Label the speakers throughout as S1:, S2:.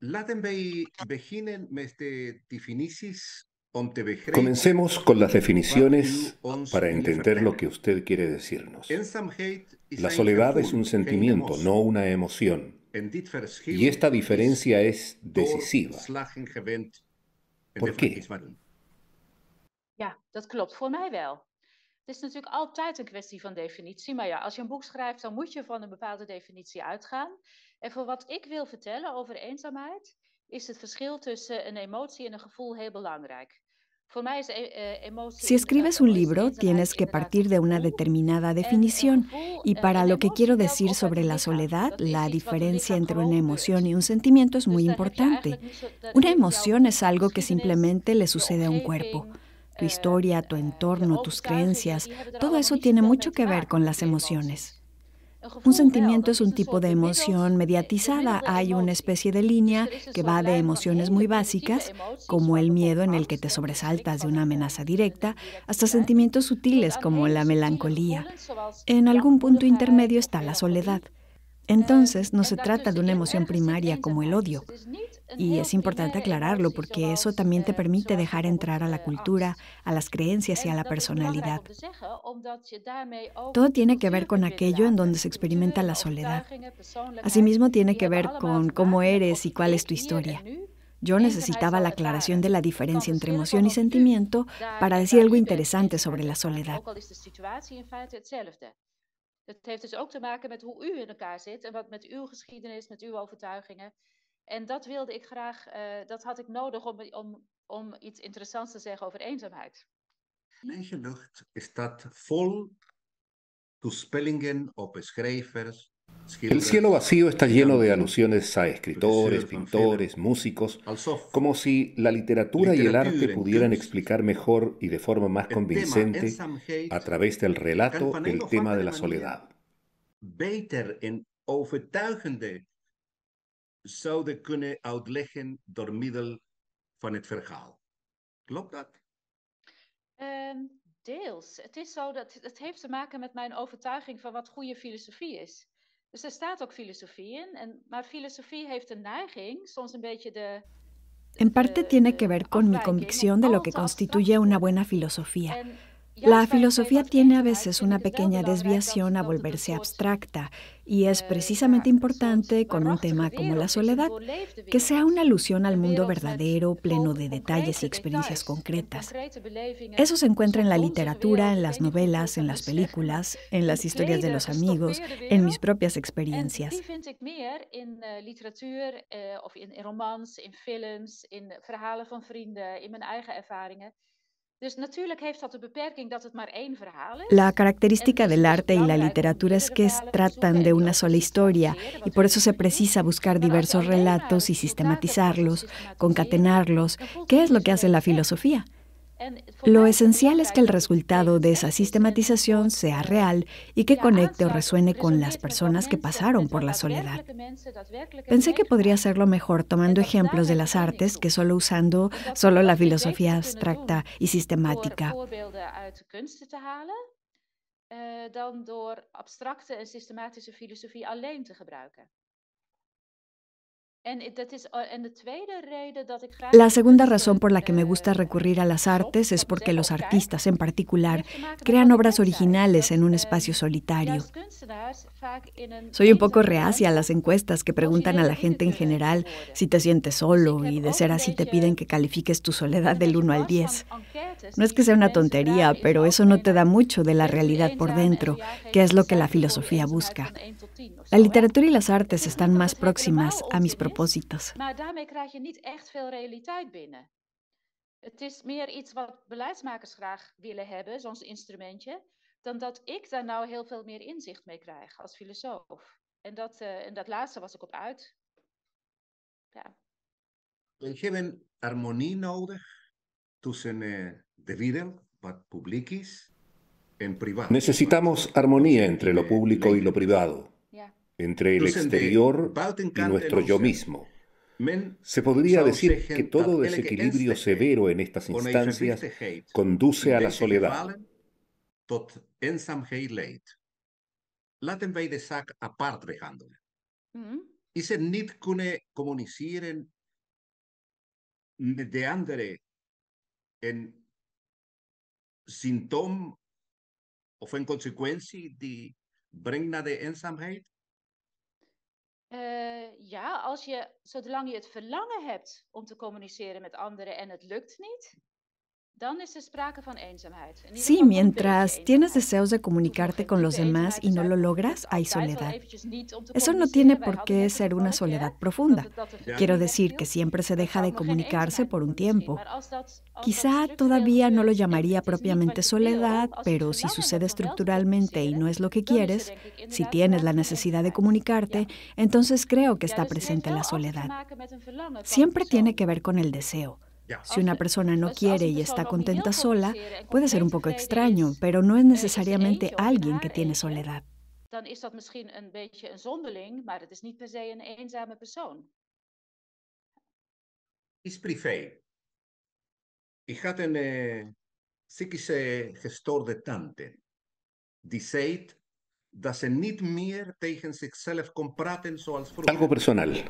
S1: Laten wij beginnen met de definities om te begrijpen
S2: Comencemos con las
S1: wat u
S2: definiciones
S1: ons
S2: para
S1: wil
S2: entender lo que
S1: vertellen.
S2: usted quiere decirnos.
S1: Eenzaamheid is
S2: La
S1: een
S2: soledad es un
S1: gevoel, geen
S2: sentimiento, no
S1: emotie.
S2: una emoción.
S1: En dit
S2: Y
S1: verschil
S2: esta
S1: is
S2: diferencia es decisiva.
S1: doorslagen gewend in de
S2: ¿Por qué?
S1: verkiezingen.
S3: Ja, dat klopt voor mij wel. Het is natuurlijk altijd een kwestie van definitie, maar ja, als je een boek schrijft, dan moet je van een bepaalde definitie uitgaan. En voor wat ik wil vertellen over eenzaamheid, is het verschil tussen een emotie en een gevoel heel belangrijk. Voor mij is emotie
S4: Si escribes un libro,
S3: eenzaamheid
S4: tienes que
S3: inderdaad
S4: partir
S3: een
S4: de una
S3: gevoel.
S4: determinada definición, y para lo que quiero decir sobre la soledad, la diferencia entre una emoción y un sentimiento es muy importante. Una emoción es algo que simplemente le sucede a un cuerpo. Tu historia, tu entorno, tus creencias, todo eso tiene mucho que ver con las emociones. Un sentimiento es un tipo de emoción mediatizada. Hay una especie de línea que va de emociones muy básicas, como el miedo en el que te sobresaltas de una amenaza directa, hasta sentimientos sutiles como la melancolía. En algún punto intermedio está la soledad. Entonces, no se trata de una emoción primaria como el odio. Y es importante aclararlo porque eso también te permite dejar entrar a la cultura, a las creencias y a la personalidad. Todo tiene que ver con aquello en donde se experimenta la soledad. Asimismo, tiene que ver con cómo eres y cuál es tu historia. Yo necesitaba la aclaración de la diferencia entre emoción y sentimiento para decir algo interesante sobre la soledad.
S3: Het heeft dus ook te maken met hoe u in elkaar zit en wat met uw geschiedenis, met uw overtuigingen. En dat wilde ik graag, dat had ik nodig om iets interessants te zeggen over eenzaamheid.
S1: Mijn lucht staat vol toespellingen op schrijvers,
S2: El cielo vacío está lleno de alusiones a escritores, pintores, músicos,
S1: alsof
S2: como si la literatura y el arte
S1: literatuur en
S2: pudieran
S1: kunst
S2: explicar mejor y de forma más
S1: het thema
S2: convincente,
S1: eenzaamheid
S2: a través del
S1: kan
S2: relato,
S1: van een
S2: el
S1: of
S2: tema de
S1: andere
S2: la
S1: manier
S2: soledad.
S1: beter en overtuigender zouden kunnen uitleggen door middel van het verhaal. Klopt dat?
S3: Deels. Het is zo dat het heeft te maken met mijn overtuiging van wat goede filosofie is. Dus er staat ook filosofie in, maar filosofie heeft een neiging, soms een beetje de...
S4: En parte tiene que ver con mi convicción de lo que constituye una buena filosofía. La filosofía tiene a veces una pequeña desviación a volverse abstracta, y es precisamente importante con un tema como la soledad, que sea una alusión al mundo verdadero, pleno de detalles y experiencias concretas. Eso se encuentra en la literatura, en las novelas, en las películas, en las historias de los amigos, en mis propias experiencias.
S3: Die vind ik meer in literatuur of in romans, in films, in verhalen van vrienden, in mijn eigen ervaringen. Dus natuurlijk heeft dat de beperking dat het maar één verhaal is.
S4: La característica del arte y la literatura es que tratan de una sola historia, y por eso se precisa buscar diversos relatos y sistematizarlos, concatenarlos. ¿Qué es lo que hace la filosofía? Lo esencial es que el resultado de esa sistematización sea real y que conecte o resuene con las personas que pasaron por la soledad. Pensé que podría hacerlo mejor tomando ejemplos de las artes que solo usando solo la filosofía abstracta y sistemática.
S3: Dan door abstracte en systematische filosofie alleen te gebruiken.
S4: La segunda razón por la que me gusta recurrir a las artes es porque los artistas, en particular, crean obras originales en un espacio solitario. Soy un poco reacia a las encuestas que preguntan a la gente en general si te sientes solo, y de ser así te piden que califiques tu soledad del 1 al 10. No es que sea una tontería, pero eso no te da mucho de la realidad por dentro, que es lo que la filosofía busca. La literatura y las artes están más próximas a mis propósitos.
S3: Maar daarmee krijg je niet echt veel realiteit binnen. Het is meer iets wat beleidsmakers graag willen hebben, zo'n instrumentje, dan dat ik daar nou heel veel meer inzicht mee krijg als filosoof. En dat laatste was ik op uit. Ja.
S1: We hebben harmonie nodig tussen de wereld, wat publiek is, en privaat.
S2: Necesitamos armonía entre lo público y lo privado, entre el exterior y nuestro yo mismo. Se podría decir que todo desequilibrio severo en estas instancias conduce a la soledad.
S1: Tot eenzaamheid leidt. Laten wij de zaak apart behandelen. Is het niet kunnen communiceren de andere een symptoom of een consequentie die brengt naar de eenzaamheid?
S3: Ja, zolang je het verlangen hebt om te communiceren met anderen en het lukt niet, dan is er sprake van eenzaamheid.
S4: Sí, mientras tienes deseos de comunicarte con los demás y no lo logras, hay soledad. Eso no tiene por qué ser una soledad profunda. Quiero decir que siempre se deja de comunicarse por un tiempo. Quizá todavía no lo llamaría propiamente soledad, pero si sucede estructuralmente y no es lo que quieres, si tienes la necesidad de comunicarte, entonces creo que está presente la soledad. Siempre tiene que ver con el deseo. Si una persona no quiere y está contenta sola, puede ser un poco extraño, pero no es necesariamente alguien que tiene soledad.
S3: Dan is dat misschien een beetje een zonderling, maar het is niet per se een eenzame persoon.
S1: Is privé. Ik had een psychische gestor de tante. Die zei dat ze niet meer tegen zichzelf kon praten zoals vroeger.
S2: Algo personal.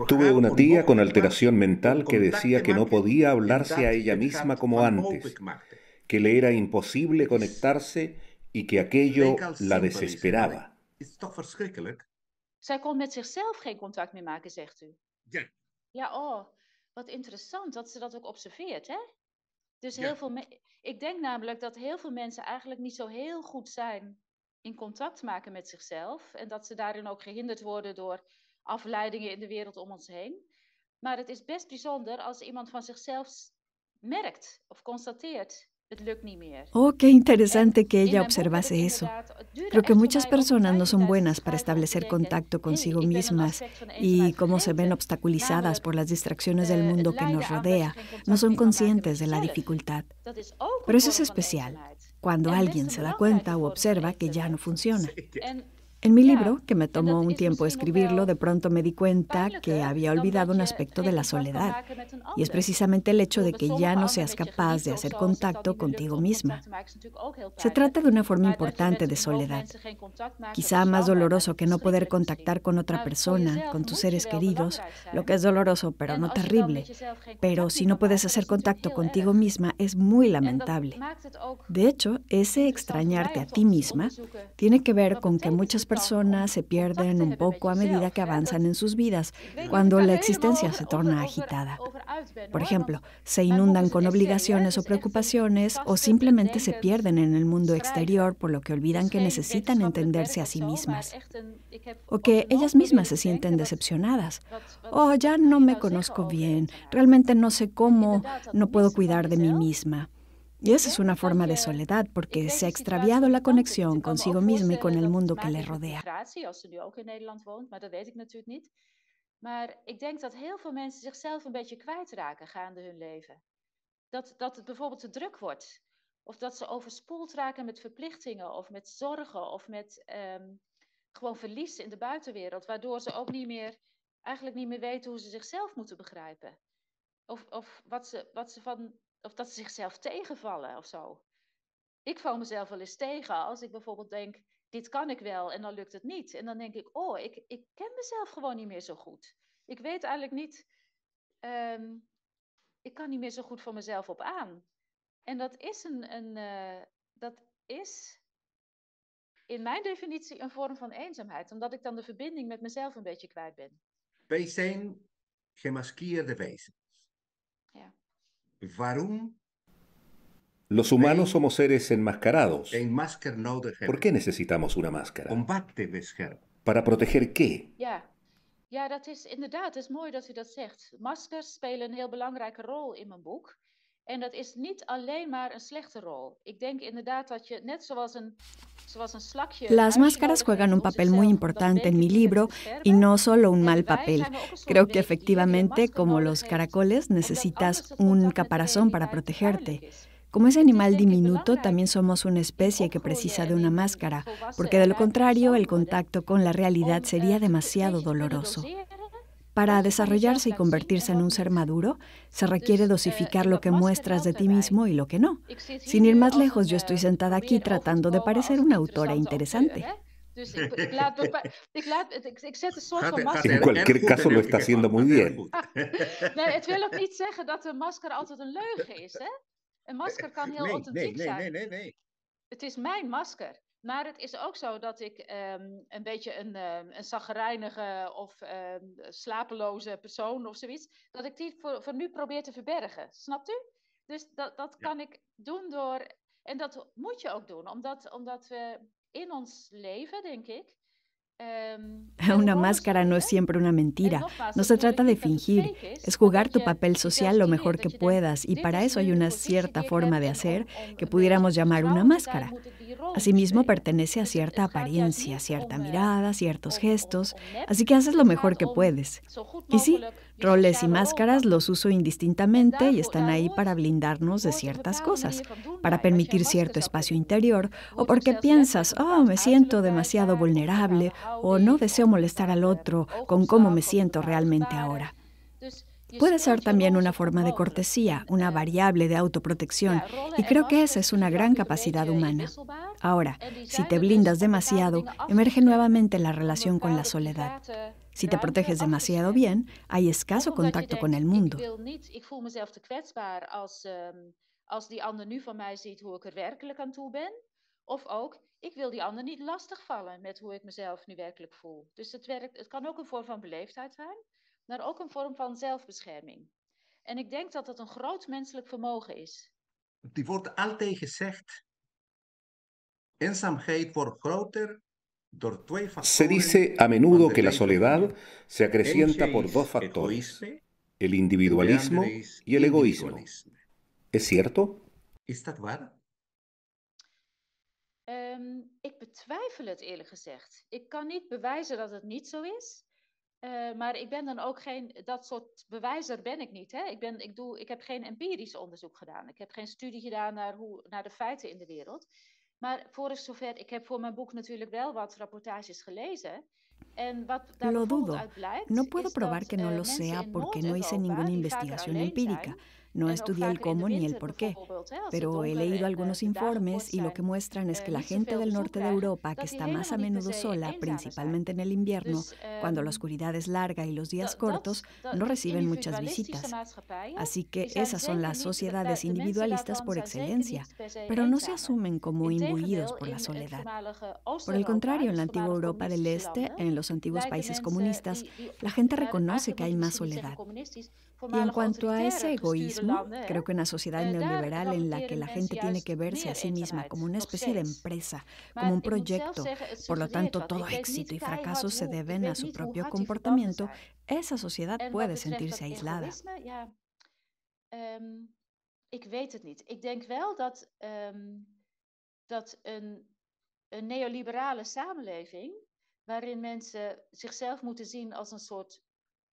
S2: Tuve una tía con alteración mental que decía que no podía hablarse a ella misma como antes, que le era imposible conectarse y que aquello la desesperaba.
S3: Zij kon met zichzelf geen contact meer maken, zegt u?
S1: Ja.
S3: Ja, oh, wat interessant dat ze dat ook observeert, hè? Dus ik denk namelijk dat heel veel mensen eigenlijk niet zo heel goed zijn in contact maken met zichzelf en dat ze daarin ook gehinderd worden door afleidingen in de wereld om ons heen. Maar het is best bijzonder als iemand van zichzelf merkt of constateert, het lukt niet meer.
S4: Oh, qué interesante que ella observase eso. Creo que muchas personas no son buenas para establecer contacto consigo mismas y como se ven obstaculizadas por las distracciones del mundo que nos rodea, no son conscientes de la dificultad. Pero eso es especial, cuando alguien se da cuenta o observa que ya no funciona. En mi libro, que me tomó un tiempo escribirlo, de pronto me di cuenta que había olvidado un aspecto de la soledad, y es precisamente el hecho de que ya no seas capaz de hacer contacto contigo misma. Se trata de una forma importante de soledad, quizá más doloroso que no poder contactar con otra persona, con tus seres queridos, lo que es doloroso pero no terrible, pero si no puedes hacer contacto contigo misma es muy lamentable. De hecho, ese extrañarte a ti misma tiene que ver con que muchas personas se pierden un poco a medida que avanzan en sus vidas, cuando la existencia se torna agitada. Por ejemplo, se inundan con obligaciones o preocupaciones o simplemente se pierden en el mundo exterior, por lo que olvidan que necesitan entenderse a sí mismas. O que ellas mismas se sienten decepcionadas. Oh, ya no me conozco bien, realmente no sé cómo, no puedo cuidar de mí misma. Y esa es una forma de soledad, porque se ha extraviado la conexión consigo misma y con el mundo que le rodea.
S3: Als ze nu ook in Nederland woont, maar dat weet ik natuurlijk niet. Maar ik denk dat heel veel mensen zichzelf een beetje kwijtraken gaande hun leven. Dat het bijvoorbeeld te druk wordt. Of dat ze overspoeld raken met verplichtingen of met zorgen of met gewoon verlies in de buitenwereld. Waardoor ze ook eigenlijk niet meer weten hoe ze zichzelf moeten begrijpen. Of dat ze zichzelf tegenvallen of zo. Ik val mezelf wel eens tegen als ik bijvoorbeeld denk, dit kan ik wel en dan lukt het niet. En dan denk ik, oh, ik ken mezelf gewoon niet meer zo goed. Ik weet eigenlijk niet, ik kan niet meer zo goed van mezelf op aan. En dat is in mijn definitie een vorm van eenzaamheid, omdat ik dan de verbinding met mezelf een beetje kwijt ben.
S1: Wij zijn gemaskeerde wezens.
S3: Ja.
S1: Waarom?
S2: Los humanos somos seres enmascarados.
S1: Een masker nodig hebben.
S2: ¿Por qué necesitamos una máscara?
S1: Om wat te beschermen?
S2: ¿Para proteger qué?
S3: Ja, dat is inderdaad, het is mooi dat u dat zegt. Maskers spelen een heel belangrijke rol in mijn boek. En dat is niet alleen maar een slechte rol. Ik denk inderdaad dat je, net zoals een slakje...
S4: Las máscaras juegan un papel muy importante en mi libro y no solo un mal papel. Creo que efectivamente, como los caracoles, necesitas un caparazón para protegerte. Como ese animal diminuto, también somos una especie que precisa de una máscara, porque de lo contrario, el contacto con la realidad sería demasiado doloroso. Para desarrollarse y convertirse en un ser maduro, se requiere dosificar lo que muestras de ti mismo y lo que no. Sin ir más lejos, yo estoy sentada aquí tratando de parecer una autora interesante.
S2: En cualquier caso lo está haciendo muy bien.
S3: Nee, het wil ook niet zeggen dat een masker altijd een leugen is, hè? Een masker kan heel authentiek zijn. Nee. Het is mijn masker. Maar het is ook zo dat ik een beetje een chagrijnige of slapeloze persoon of zoiets, dat ik die voor nu probeer te verbergen. Snapt u? Dus dat kan ik doen door, en dat moet je ook doen, omdat we in ons leven, denk ik,
S4: Una máscara no es siempre una mentira, no se trata de fingir, es jugar tu papel social lo mejor que puedas y para eso hay una cierta forma de hacer que pudiéramos llamar una máscara. Asimismo pertenece a cierta apariencia, cierta mirada, ciertos gestos, así que haces lo mejor que puedes. Y sí, roles y máscaras los uso indistintamente y están ahí para blindarnos de ciertas cosas, para permitir cierto espacio interior o porque piensas, oh, me siento demasiado vulnerable o no deseo molestar al otro con cómo me siento realmente ahora. Puede ser también una forma de cortesía, una variable de autoprotección, y creo que esa es una gran capacidad humana. Ahora, si te blindas demasiado, emerge nuevamente la relación con la soledad. Si te proteges demasiado bien, hay escaso contacto con el mundo.
S3: Ik voel mezelf te kwetsbaar als die ander nu van mij ziet hoe ik er werkelijk aan toe ben. Of ook, ik wil die ander niet lastigvallen met hoe ik mezelf nu werkelijk voel. Dus het kan ook een vorm van beleefdheid zijn, maar ook een vorm van zelfbescherming. En ik denk dat dat een groot menselijk vermogen is.
S1: Die wordt altijd gezegd, eenzaamheid wordt groter door twee factoren.
S2: Se dice a menudo que la soledad se acrecienta por dos factores, el individualismo y el egoísmo. ¿Es cierto?
S1: ¿Es dat waar?
S3: Ik betwijfel het eerlijk gezegd. Ik kan niet bewijzen dat het niet zo is. Maar ik ben dan ook geen, dat soort bewijzer ben ik niet. Hè? Ik heb geen empirisch onderzoek gedaan. Ik heb geen studie gedaan naar de feiten in de wereld. Maar ik heb voor mijn boek natuurlijk wel wat rapportages gelezen. En wat daar bijvoorbeeld uit blijkt,
S4: no puedo probar que no lo sea porque no hice ninguna investigación empírica. No estudié el cómo ni el por qué, pero he leído algunos informes y lo que muestran es que la gente del norte de Europa, que está más a menudo sola, principalmente en el invierno, cuando la oscuridad es larga y los días cortos, no reciben muchas visitas. Así que esas son las sociedades individualistas por excelencia, pero no se asumen como imbuidos por la soledad. Por el contrario, en la antigua Europa del Este, en los antiguos países comunistas, la gente reconoce que hay más soledad. Y en cuanto a ese egoísmo, creo que una sociedad neoliberal en la que la gente tiene que verse a sí misma como una especie de empresa, como un proyecto, por lo tanto todo éxito y fracaso se deben a su propio comportamiento, esa sociedad puede sentirse aislada.
S3: Ik weet het niet. Ik denk wel dat een neoliberale samenleving, waarin mensen zichzelf moeten zien als een soort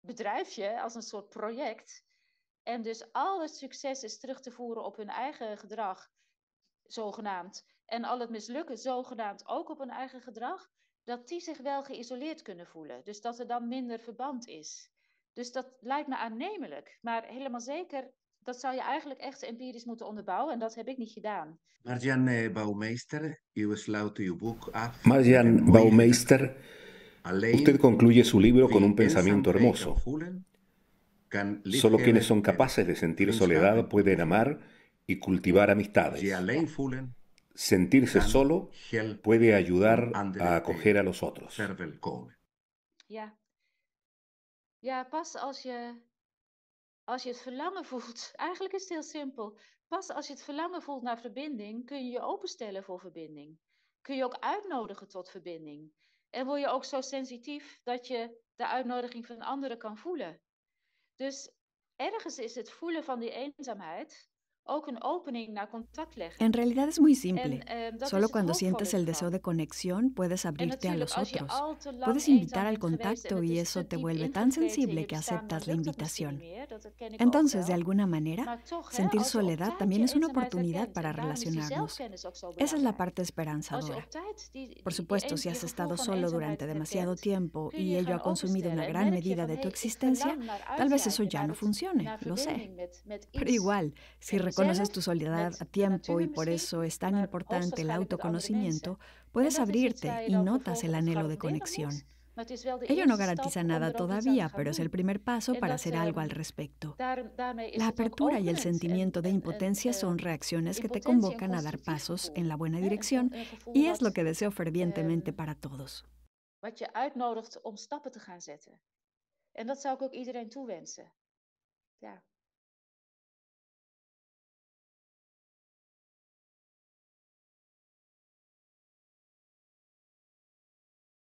S3: bedrijfje, als een soort project, en dus al het succes is terug te voeren op hun eigen gedrag, zogenaamd, en al het mislukken zogenaamd ook op hun eigen gedrag, dat die zich wel geïsoleerd kunnen voelen. Dus dat er dan minder verband is. Dus dat lijkt me aannemelijk, maar helemaal zeker, dat zou je eigenlijk echt empirisch moeten onderbouwen, en dat heb ik niet gedaan.
S1: Marjan Baumeister, u sluit uw boek af.
S2: Marjan Baumeister, usted concluye su libro con un pensamiento hermoso. Solo quienes son capaces de sentir soledad pueden amar y cultivar amistades. Sentirse solo puede ayudar a acoger a los otros.
S3: Ja, pas als je het verlangen voelt, eigenlijk is het heel simpel. Pas als je het verlangen voelt naar verbinding, kun je je openstellen voor verbinding. Kun je ook uitnodigen tot verbinding. En word je ook zo sensitief dat je de uitnodiging van anderen kan voelen. Dus ergens is het voelen van die eenzaamheid ook een opening naar contact leggen.
S4: En realidad es muy simple. Solo cuando sientes el deseo de conexión puedes abrirte a los otros. Puedes invitar al contacto y eso te vuelve tan sensible que aceptas la invitación. Entonces, de alguna manera, sentir soledad también es una oportunidad para relacionarnos. Esa es la parte esperanzadora. Por supuesto, si has estado solo durante demasiado tiempo y ello ha consumido una gran medida de tu existencia, tal vez eso ya no funcione, lo sé. Pero igual, si reconoces reconoces tu soledad a tiempo y por eso es tan importante el autoconocimiento, puedes abrirte y notas el anhelo de conexión. Ello no garantiza nada todavía, pero es el primer paso para hacer algo al respecto. La apertura y el sentimiento de impotencia son reacciones que te convocan a dar pasos en la buena dirección y es lo que deseo fervientemente para todos.
S3: Wat je uitnodigt om stappen te gaan zetten. En dat zou ik ook iedereen toewensen. Ja.